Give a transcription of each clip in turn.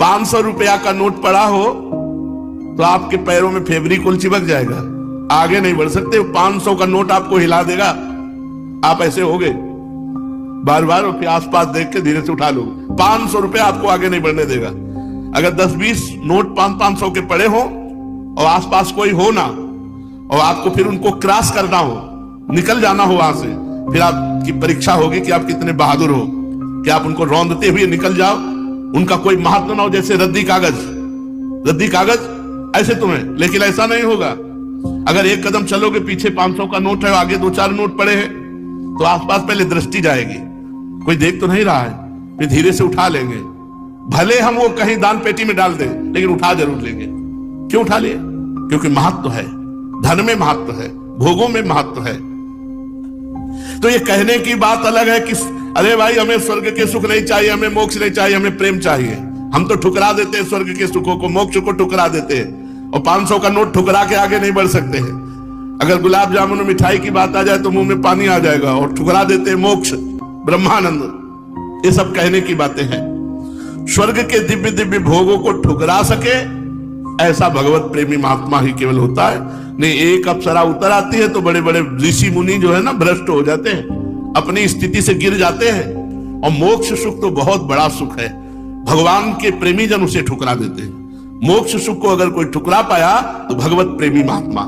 500 रुपया का नोट पड़ा हो तो आपके पैरों में फेविकोल चिपक जाएगा, आगे नहीं बढ़ सकते। 500 का नोट आपको हिला देगा, आप ऐसे हो गए, बार बार उसके आसपास देख के धीरे से उठा लो। 500 रुपया आपको आगे नहीं बढ़ने देगा। अगर 10-20 नोट 500 के पड़े हो और आसपास कोई हो ना, और आपको फिर उनको क्रॉस करना हो, निकल जाना हो वहां से, फिर आपकी परीक्षा होगी कि आप कितने बहादुर हो कि आप उनको रौंदते हुए निकल जाओ। उनका कोई महत्व ना हो, जैसे रद्दी कागज ऐसे तुम्हें, लेकिन ऐसा नहीं होगा। अगर एक कदम चलोगे, पीछे 500 का नोट है, आगे 2-4 नोट पड़े हैं, तो आसपास पहले दृष्टि जाएगी, कोई देख तो नहीं रहा है, फिर धीरे से उठा लेंगे। भले हम वो कहीं दान पेटी में डाल दें, लेकिन उठा जरूर लेंगे। क्यों उठा लिए? क्योंकि महत्व है, धन में महत्व है, भोगों में महत्व है। तो ये कहने की बात अलग है कि अरे भाई हमें स्वर्ग के सुख नहीं चाहिए, हमें मोक्ष नहीं चाहिए, हमें प्रेम चाहिए। हम तो ठुकरा देते हैं स्वर्ग के सुखों को, मोक्ष को ठुकरा देते हैं, और 500 का नोट ठुकरा के आगे नहीं बढ़ सकते हैं। अगर गुलाब जामुन मिठाई की बात आ जाए तो मुंह में पानी आ जाएगा, और ठुकरा देते हैं मोक्ष, ब्रह्मानंद। ये सब कहने की बातें हैं। स्वर्ग के दिव्य दिव्य भोगों को ठुकरा सके ऐसा भगवत प्रेमी महात्मा ही केवल होता है। नहीं, एक अप्सरा उतर आती है तो बड़े बड़े ऋषि मुनि जो है ना, भ्रष्ट हो जाते हैं, अपनी स्थिति से गिर जाते हैं। और मोक्ष सुख तो बहुत बड़ा सुख है, भगवान के प्रेमी जन उसे ठुकरा देते हैं। मोक्ष सुख को अगर कोई ठुकरा पाया तो भगवत प्रेमी महात्मा,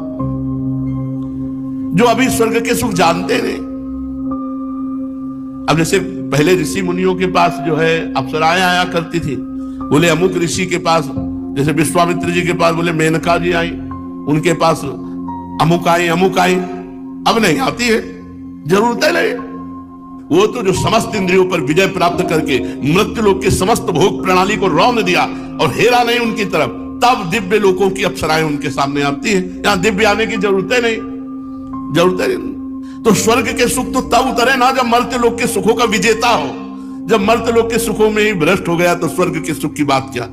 जो अभी स्वर्ग के सुख जानते नहीं। अब जैसे पहले ऋषि मुनियों के पास जो है अप्सराएं आया करती थी, बोले अमुक ऋषि के पास, जैसे विश्वामित्र जी के पास बोले मेनका जी आई, उनके पास अमुक आई। अब नहीं आती है, जरूरत है नहीं। वो तो जो समस्त इंद्रियों पर विजय प्राप्त करके मृत्यु लोक के समस्त भोग प्रणाली को रौंद दिया और हेरा नहीं उनकी तरफ, तब दिव्य लोकों की अप्सराएं उनके सामने आती है। यहां दिव्य आने की जरूरत है नहीं। तो स्वर्ग के सुख तो तब उतरे ना जब मर्त्य लोक के सुखों का विजेता हो। जब मर्त्य लोक के सुखों में ही भ्रष्ट हो गया तो स्वर्ग के सुख की बात क्या।